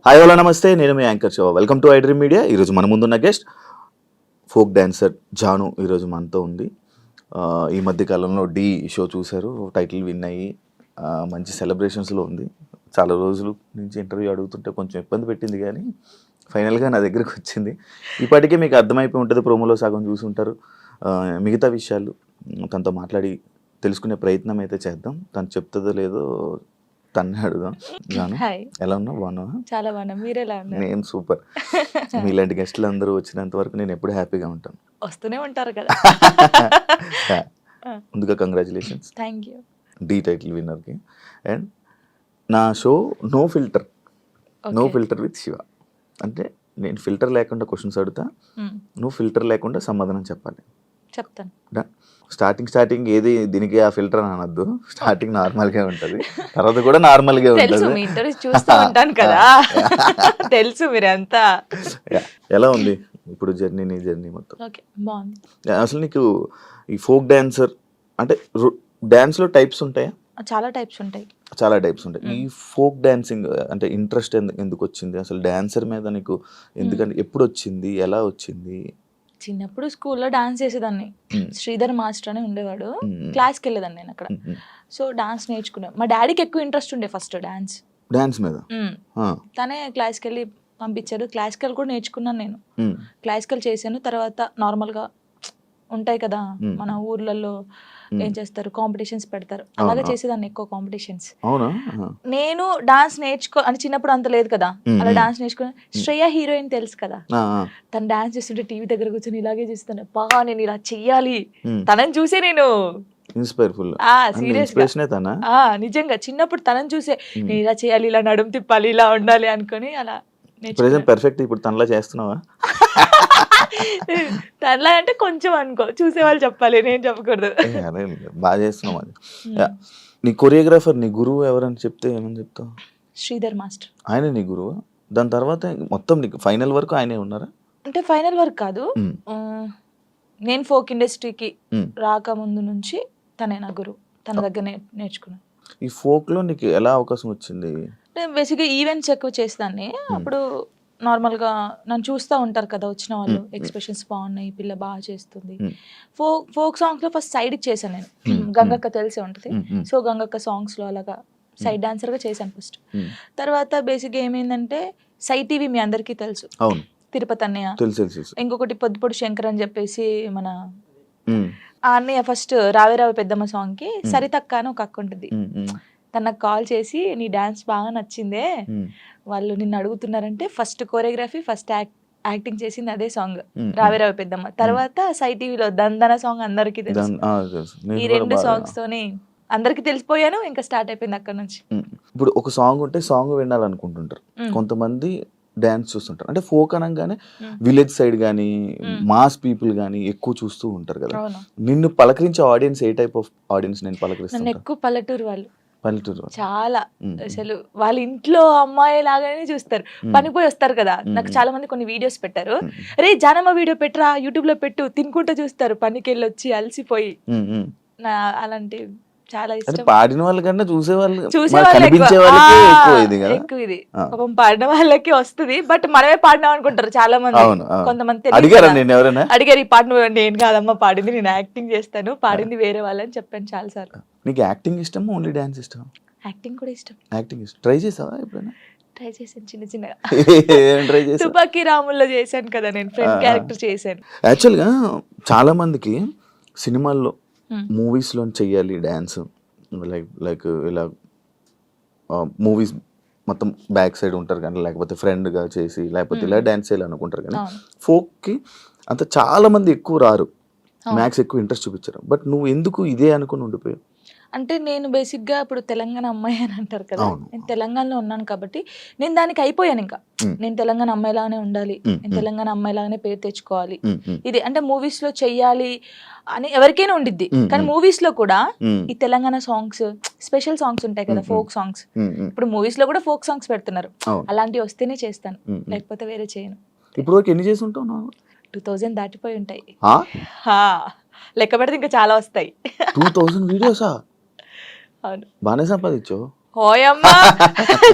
Hi hello నమస్తే, నేను మీ anchor Shiva. Welcome to iDream media. ఈరోజు మన ముందున్న గెస్ట్ ఫోక్ డాన్సర్ జాను ఈరోజు మనతో ఉంది. ఈ మధ్య కాలంలో డి షో చూశారు, టైటిల్ విన్ అయ్యి మంచి సెలబ్రేషన్స్లో ఉంది. చాలా రోజుల నుంచి ఇంటర్వ్యూ అడుగుతుంటే కొంచెం ఇబ్బంది పెట్టింది, కానీ ఫైనల్గా నా దగ్గరికి వచ్చింది. ఇప్పటికే మీకు అర్థమైపోయి ఉంటుంది, ప్రోమోలో సగం చూసుంటారు. మిగతా విషయాలు తనతో మాట్లాడి తెలుసుకునే ప్రయత్నం అయితే చేద్దాం. తను చెప్తుందో లేదో తన్నే అడుగుదాం. జాను, ఎలా ఉన్నావు? బాగున్నావా? చాలా బాగున్నా. మీరు ఎలా ఉన్నారు? నేను సూపర్. మీలాంటి గెస్టులు అందరూ వచ్చినంత వరకు నేను ఎప్పుడు హ్యాపీగా ఉంటాను. వస్తూనే ఉంటారు కదా. ముందుగా congratulations, thank you. The title విన్నర్కి. అండ్ నా show no filter with Shiva. అంటే నేను ఫిల్టర్ లేకుండా క్వశ్చన్స్ అడుగుతా, నువ్వు ఫిల్టర్ లేకుండా సమాధానం చెప్పాలి. చెప్తాను. స్టార్టింగ్ ఏది దీనికి ఆ ఫిల్టర్ అని అనొద్దు. స్టార్టింగ్ నార్మల్గా ఉంటుంది, తర్వాత కూడా నార్మల్గా ఉంటుంది. మీ ఇంటర్వ్యూ చూస్తూ ఉంటాను కదా, తెలుసు మీరంతా. ఎలా ఉంది ఇప్పుడు నీ జర్నీ మొత్తం? ఓకే, బాగుంది. అసలు నీకు ఈ ఫోక్ డాన్సర్ అంటే డాన్స్లో టైప్స్ ఉంటాయా? చాలా టైప్స్ ఉంటాయి. చాలా టైప్స్ ఉంటాయి. ఈ ఫోక్ డాన్సింగ్ అంటే ఇంట్రెస్ట్ ఎందుకు వచ్చింది అసలు డాన్సర్ మీద నీకు? ఎందుకంటే ఎప్పుడు వచ్చింది, ఎలా వచ్చింది? చిన్నప్పుడు స్కూల్లో డాన్స్ చేసేదాన్ని. శ్రీధర్ మాస్టర్ అని ఉండేవాడు, క్లాస్కి వెళ్ళేదాన్ని నేను అక్కడ. సో డాన్స్ నేర్చుకున్నాను. మా డాడీకి ఎక్కువ ఇంట్రెస్ట్ ఉండే ఫస్ట్ డాన్స్ మీద. తనే క్లాస్కి వెళ్ళి పంపించాడు. క్లాసికల్ కూడా నేర్చుకున్నాను నేను. క్లాసికల్ చేశాను. తర్వాత నార్మల్గా ఉంటాయి కదా మన ఊర్లలో, ఏం చేస్తారు, కాంపిటీషన్స్ పెడతారు. అలాగే చేసేదాన్ని ఎక్కువ కాంపిటీషన్స్. నేను డాన్స్ అని చిన్నప్పుడు అంత లేదు కదా, అలా డాన్స్ నేర్చుకుని. శ్రేయ హీరోయిన్ తెలుసు కదా, తను డాన్స్ చేస్తుంటే టీవీ దగ్గర కూర్చొని ఇలాగే చూస్తాను. బాగా నేను ఇలా చెయ్యాలి, తనని చూసే నేను నిజంగా చిన్నప్పుడు తనని చూసే నేను ఇలా చేయాలి, ఇలా నడుము తిప్పాలి, ఇలా ఉండాలి అనుకుని అలా పర్ఫెక్ట్. ఇప్పుడు తనలా చేస్తున్నావా? తనలా అంటే కొంచెం అనుకో, చూసేవాళ్ళు చెప్పాలి, నేను చెప్పకూడదు. బాగా చేస్తున్నావు. అది నీ కొరియోగ్రాఫర్, నీ గురువు ఎవరని చెప్తే ఏమని చెప్తావు? శ్రీధర్ మాస్టర్. ఆయన నీ గురువు? దాని తర్వాత మొత్తం నీకు ఫైనల్ వరకు ఆయనే ఉన్నారా? అంటే ఫైనల్ వరకు కాదు, నేను ఫోక్ ఇండస్ట్రీకి రాకముందు నుంచి తనే నా గురువు. తన దగ్గర నేర్చుకున్నాను. ఈ ఫోక్ లో నీకు ఎలా అవకాశం వచ్చింది? బేసిక్గా ఈవెంట్స్ ఎక్కువ చేసేదాన్ని. అప్పుడు నార్మల్గా నన్ను చూస్తూ ఉంటారు కదా వచ్చిన వాళ్ళు, ఎక్స్ప్రెషన్స్ బాగున్నాయి, పిల్ల బాగా చేస్తుంది. ఫోక్ సాంగ్స్లో ఫస్ట్ సైడ్కి చేశాను నేను. గంగక్క తెలిసే ఉంటుంది. సో గంగక్క సాంగ్స్లో అలాగా సైడ్ డాన్సర్గా చేశాను ఫస్ట్. తర్వాత బేసిక్గా ఏమైందంటే సై టీవీ మీ అందరికీ తెలుసు, తిరుపతి అన్నయ్య. ఇంకొకటి పొద్దుపొడి శంకర్ అని చెప్పేసి మన ఆ అన్నయ్య ఫస్ట్ రావే రావే పెద్దమ్మ సాంగ్కి సరితక్క అని ఒక అక్క ఉంటుంది. తనకు కాల్ చేసి నీ డాన్స్ బాగా నచ్చిందే, వాళ్ళు నిన్ను అడుగుతున్నారంటే ఫస్ట్ కోరియోగ్రఫీ, ఫస్ట్ యాక్టింగ్ చేసింది అదే సాంగ్ రావే రావే పెద్దమ్మ. తర్వాత సై టీవీలో దందన సాంగ్ అందరికీ తెలుసు. ఈ రెండు సాంగ్స్ తోని అందరికి తెలిసిపోయాను. ఇంకా స్టార్ట్ అయిపోయింది అక్కడ నుంచి. ఇప్పుడు ఒక సాంగ్ ఉంటే సాంగ్ వినాలనుకుంటుంటారు కొంతమంది, డాన్స్ చూస్తుంటారు. అంటే ఫోక్ అనగానే విలేజ్ సైడ్ కానీ మాస్ పీపుల్ కానీ ఎక్కువ చూస్తూ ఉంటారు కదా. నిన్ను పలకరించే ఆడియన్స్ ఏ టైప్ ఆఫ్ ఆడియన్స్? నేను పలకరిస్తాను ఎక్కువ పల్లెటూరు వాళ్ళు. చాలా అసలు వాళ్ళ ఇంట్లో అమ్మాయి లాగానే చూస్తారు. పనిపోయి వస్తారు కదా, నాకు చాలా మంది కొన్ని వీడియోస్ పెట్టారు. రే జానమ్మ వీడియో పెట్టరా, యూట్యూబ్ లో పెట్టు, తినుకుంటూ చూస్తారు పనికి వెళ్ళి వచ్చి అలసిపోయి. అలాంటి చాలా ఇష్టం. పాడిన వాళ్ళకన్నా చూసే ఎక్కువ ఇది. పాపం పాడిన వాళ్ళకి వస్తుంది, బట్ మనమే పాడినాం అనుకుంటారు చాలా మంది. కొంతమంది అడిగారు ఈ పాట నువ్వు. నేను కాదమ్మా పాడింది, నేను యాక్టింగ్ చేస్తాను, పాడింది వేరే వాళ్ళని చెప్పాను చాలా సార్లు. నీకు యాక్టింగ్ ఇష్టం, ఓన్లీ డాన్స్ ఇష్టం? యాక్టింగ్ కూడా ఇష్టం. యాక్టింగ్ ఇష్టం. ట్రై చేసావా ఎప్పుడైనా? ట్రై చేశాను చిన్న చిన్నగా. తుపాకీ రాముల్లో చేశాను కదా నేను, ఫ్రెండ్ క్యారెక్టర్ చేశాను. యాక్చువల్గా చాలా మందికి సినిమాల్లో మూవీస్లో చెయ్యాలి డ్యాన్స్, లైక్ ఇలా మూవీస్ మొత్తం బ్యాక్ సైడ్ ఉంటారు కానీ, లేకపోతే ఫ్రెండ్గా చేసి, లేకపోతే ఇలా డ్యాన్స్ చేయాలి అనుకుంటారు కానీ, ఫోక్కి అంత చాలా మంది ఎక్కువ రారు, మ్యాక్స్ ఎక్కువ ఇంట్రెస్ట్ చూపించారు. బట్ నువ్వు ఎందుకు ఇదే అనుకుని ఉండిపోయావు? అంటే నేను బేసిక్గా ఇప్పుడు తెలంగాణ అమ్మాయి అని అంటారు కదా, నేను తెలంగాణలో ఉన్నాను కాబట్టి నేను దానికి అయిపోయాను. ఇంకా నేను తెలంగాణ అమ్మాయిలాగానే ఉండాలి, నేను తెలంగాణ అమ్మాయిలాగానే పేరు తెచ్చుకోవాలి. ఇది అంటే మూవీస్ లో చెయ్యాలి అని ఎవరికైనా ఉండిద్ది, కానీ మూవీస్ లో కూడా ఈ తెలంగాణ సాంగ్స్, స్పెషల్ సాంగ్స్ ఉంటాయి కదా, ఫోక్ సాంగ్స్. ఇప్పుడు మూవీస్ లో కూడా ఫోక్ సాంగ్స్ పెడుతున్నారు, అలాంటివి వస్తేనే చేస్తాను, లేకపోతే వేరే చేయను. ఇప్పుడు ఎన్ని చేసి ఉంటావు? 2000 దాటిపోయి ఉంటాయి. లెక్క పెడితే ఇంకా చాలా వస్తాయి. 2000 వీడియోసా? అవును. బాగానే సంపాదించావు. హోయమ్మా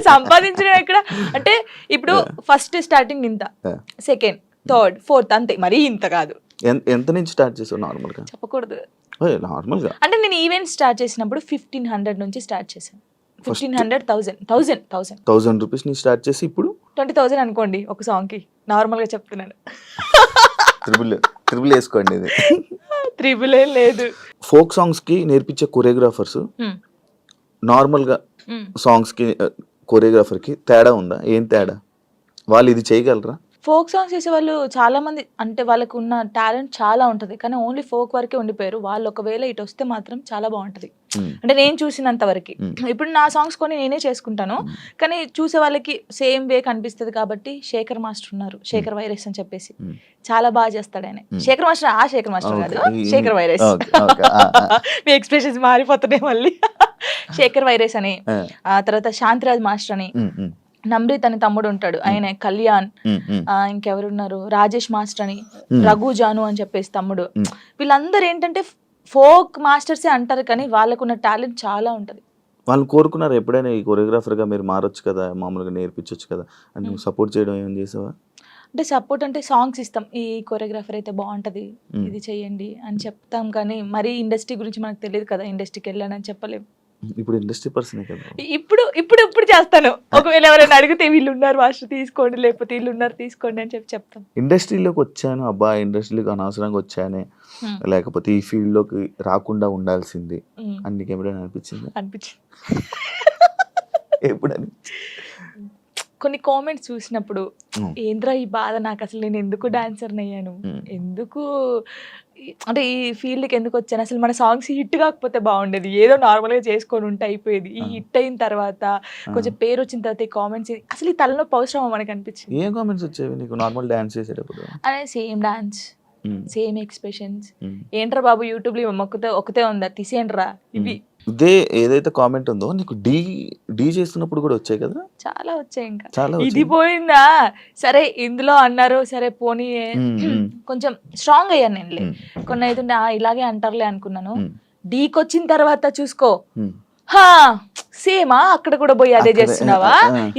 సంపాదించడం ఎక్కడ అంటే ఇప్పుడు ఫస్ట్ స్టార్టింగ్ ఇంత, సెకండ్, థర్డ్, ఫోర్త్ అంతే, మరీ ఇంత కాదు. ఎంత నుంచి స్టార్ట్ చేసావు నార్మల్గా? చెప్పకూడదు. నార్మల్గా అంటే నేను ఈవెంట్ స్టార్ట్ చేసినప్పుడు 1500 నుంచి స్టార్ట్ చేశాను. 1500, 1000 రూపీస్ నుంచి స్టార్ట్ చేసి ఇప్పుడు 20,000 అనుకోండి ఒక సాంగ్ కి. నార్మల్ గా చెప్తున్నాను. త్రిబుల్ వేసుకోండి ఇది. త్రిబుల్ ఏం లేదు. ఫోక్ సాంగ్స్ కి నేర్పించే కొరియోగ్రాఫర్స్ నార్మల్ గా సాంగ్స్ కి కొరియోగ్రాఫర్ కి తేడా ఉందా? ఏం తేడా? వాళ్ళు ఇది చేయగలరా? ఫోక్ సాంగ్స్ చేసే వాళ్ళు చాలా మంది అంటే వాళ్ళకు ఉన్న టాలెంట్ చాలా ఉంటది, కానీ ఓన్లీ ఫోక్ వరకే ఉండిపోయారు. వాళ్ళు ఒకవేళ ఇటు వస్తే మాత్రం చాలా బాగుంటది. అంటే నేను చూసినంత వరకు. ఇప్పుడు నా సాంగ్స్ కొన్ని నేనే చేసుకుంటాను, కానీ చూసే వాళ్ళకి సేమ్ వే కనిపిస్తుంది. కాబట్టి శేఖర్ మాస్టర్ ఉన్నారు, శేఖర్ వైరస్ అని చెప్పేసి, చాలా బాగా చేస్తాడు ఆయన. శేఖర్ మాస్టర్, ఆ శేఖర్ మాస్టర్ కాదు, శేఖర్ వైరస్. మీ ఎక్స్ప్రెషన్స్ మారిపోతున్నాయి మళ్ళీ. శేఖర్ వైరస్ అని, ఆ తర్వాత శాంతిరాజ్ మాస్టర్ అని, నమ్రీత్ అని తమ్ముడు ఉంటాడు, ఆయన కళ్యాణ్, ఇంకెవరున్నారు, రాజేష్ మాస్టర్ అని, రఘు జాను అని చెప్పేసి తమ్ముడు. వీళ్ళందరూ ఏంటంటే ఫోక్ మాస్టర్సే అంటారు, కానీ వాళ్ళకున్న టాలెంట్ చాలా ఉంటది. వాళ్ళు కోరుకున్నారు ఎప్పుడైనా ఈ కొరియోగ్రాఫర్ గా మీరు మారొచ్చు కదా, మామూలుగా నేర్పించవచ్చు కదా అని నువ్వు సపోర్ట్ చేయడం ఏం చేసావా? అంటే సపోర్ట్ అంటే సాంగ్స్ ఇస్తాం, ఈ కొరియోగ్రాఫర్ అయితే బాగుంటది, ఇది చెయ్యండి అని చెప్తాం, కానీ మరీ ఇండస్ట్రీ గురించి మనకు తెలియదు కదా, ఇండస్ట్రీకి వెళ్ళానని చెప్పలేము. ఇప్పుడు ఇండస్ట్రీ పర్సనే కదా. ఇప్పుడు చేస్తాను. ఒకవేళ ఎవరైనా అడిగితే వీళ్ళు ఉన్నారు మాస్టర్ తీసుకోండి, లేకపోతే వీళ్ళు ఉన్నారు తీసుకోండి అని చెప్తాం. ఇండస్ట్రీలోకి వచ్చాను అబ్బా, ఇండస్ట్రీలోకి అనవసరంగా వచ్చానే, లేకపోతే ఈ ఫీల్డ్ లోకి రాకుండా ఉండాల్సింది అని నీకు ఎప్పుడైనా అనిపించింది? ఎప్పుడు కొన్ని కామెంట్స్ చూసినప్పుడు ఏంద్రా ఈ బాధ, నాకు అసలు నేను ఎందుకు డాన్సర్ అయ్యాను, ఎందుకు అంటే ఈ ఫీల్డ్కి ఎందుకు వచ్చాను, అసలు మన సాంగ్స్ హిట్ కాకపోతే బాగుండేది, ఏదో నార్మల్గా చేసుకొని ఉంటే అయిపోయేది. ఈ హిట్ అయిన తర్వాత కొంచెం పేరు వచ్చిన తర్వాత ఈ కామెంట్స్ అసలు ఈ తలనొప్పి అవసరమా మనకు అనిపించింది. ఏం కామెంట్స్ వచ్చేవి నీకు నార్మల్ డాన్స్ చేసేటప్పుడు? అదే సేమ్ డాన్స్, సేమ్ ఎక్స్ప్రెషన్స్, ఏంట్రా బాబు యూట్యూబ్ లో ఒకతే ఉందా తీసేయండిరా, ఇవి. ఇదే ఏదైతే కామెంట్ ఉందో నీకు డీ చేస్తున్నప్పుడు కూడా వచ్చాయి కదా? చాలా వచ్చాయి. ఇంకా చాలా ఇది పోయిందా, సరే ఇందులో అన్నారు, సరే పోనీ కొంచెం స్ట్రాంగ్ అయ్యాను నేను. కొన్ని అయితే ఇలాగే అంటారులే అనుకున్నాను. డీకి వచ్చిన తర్వాత చూసుకో, హా సేమా అక్కడ కూడా పోయి అదే చేస్తున్నావా,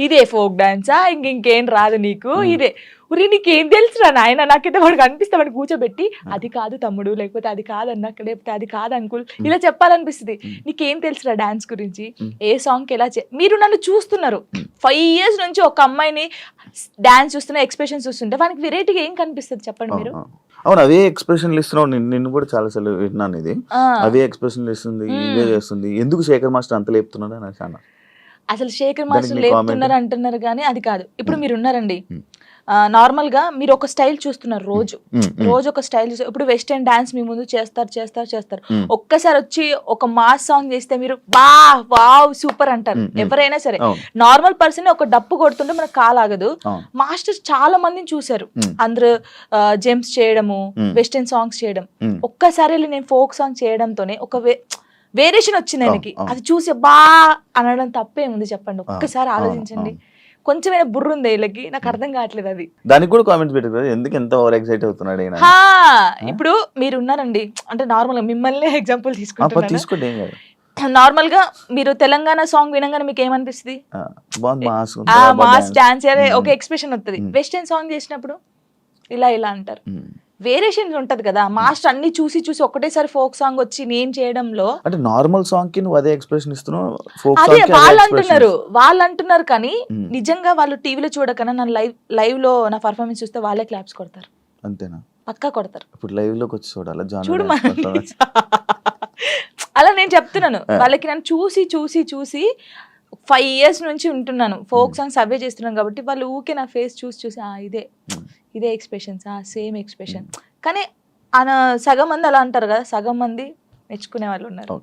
ఇదే ఫోక్ డాన్సా, ఇంకేం రాదు నీకు, ఇదే ఉరి నీకేం తెలుసురా నాయన, నాకైతే వాడికి అనిపిస్తే వాడిని కూర్చోబెట్టి అది కాదు తమ్ముడు, లేకపోతే అది కాదన్నా, లేకపోతే అది కాదు అంకుల్, ఇలా చెప్పాలనిపిస్తుంది. నీకేం తెలుసురా డాన్స్ గురించి, ఏ సాంగ్ ఎలా మీరు నన్ను చూస్తున్నారు 5 years నుంచి, ఒక అమ్మాయిని డాన్స్ చూస్తున్నా, ఎక్స్ప్రెషన్స్ చూస్తుంటే వానికి వెరైటీగా ఏం కనిపిస్తుంది చెప్పండి మీరు? అవును, అవే ఎక్స్ప్రెషన్లు ఇస్తున్నావు. నిన్ను కూడా చాలా సార్లు విన్నాను, ఇది అవే ఎక్స్ప్రెషన్లు ఇస్తుంది, ఇవే చేస్తుంది, ఎందుకు శేఖర్ మాస్టర్ అంత లేపుతున్నాడు అని అన్నా. అసలు శేఖర్ మాస్టర్ లేపుతున్నారు అంటున్నారు, కానీ అది కాదు. ఇప్పుడు మీరు ఉన్నారండి, నార్మల్ గా మీరు ఒక స్టైల్ చూస్తున్నారు, రోజు ఒక స్టైల్ చూస్తారు. ఇప్పుడు వెస్టర్న్ డాన్స్ మీ ముందు చేస్తారు, ఒక్కసారి వచ్చి ఒక మాస్ సాంగ్ చేస్తే మీరు వావ్ సూపర్ అంటారు ఎవరైనా సరే. నార్మల్ పర్సన్ ఒక డప్పు కొడుతుంటే మనకు కాలాగదు. మాస్టర్స్ చాలా మందిని చూసారు, అందరూ జెమ్స్ చేయడము, వెస్టర్న్ సాంగ్స్ చేయడం. ఒక్కసారి నేను ఫోక్ సాంగ్ చేయడంతోనే ఒక వేరియేషన్ వచ్చింది ఆయనకి. అది చూసి అనడం తప్పేముంది చెప్పండి? ఒక్కసారి ఆలోచించండి. కొంచెమైనా బుర్ర ఉంది వీళ్ళకి, నాకు అర్థం కావట్లేదు అది. దానికి కూడా కామెంట్స్ పెట్టారు, ఎందుకు ఎంత ఓవర్ ఎక్సైట్ అవుతున్నాడు. ఇప్పుడు మీరు ఉన్నారండి, అంటే నార్మల్ గా మిమ్మల్ని ఎగ్జాంపుల్ తీసుకోండి. నార్మల్ గా మీరు తెలంగాణ సాంగ్ వినగానే మీకు ఏమనిపిస్తుంది? మాస్ డాన్స్ ఒక ఎక్స్ప్రెషన్ వస్తుంది. వెస్టర్న్ సాంగ్ చేసినప్పుడు ఇలా అంటారు. వేరియేషన్స్ ఉంటది కదా. మాస్టర్ అన్ని చూసి ఒకటేసారి ఫోక్ సాంగ్ వచ్చి నేను చేయడంలో, అంటే నార్మల్ సాంగ్ కి నువ్వు అదే ఎక్స్ప్రెషన్ ఇస్తున్నావు, అదే వాళ్ళు అంటున్నారు కానీ నిజంగా వాళ్ళు టీవీలో చూడకన్నా నా లైవ్ లో నా పర్ఫార్మెన్స్ చూస్తే వాళ్ళే క్లాప్స్ కొడతారు. అంతేనా? పక్కా కొడతారు. ఇప్పుడు లైవ్ లోకి వచ్చి చూడాలి, చూడు అలా నేను చెప్తున్నాను. వాళ్ళకి నన్ను చూసి 5 years నుంచి ఉంటున్నాను, ఫోక్ సాంగ్స్ అవే చేస్తున్నాను కాబట్టి వాళ్ళు ఊకే నా ఫేస్ చూసి ఇదే ఎక్స్ప్రెషన్స్, సేమ్ ఎక్స్ప్రెషన్. కానీ సగం మంది అలా అంటారు కదా, సగం మంది మెచ్చుకునే వాళ్ళు ఉన్నారు.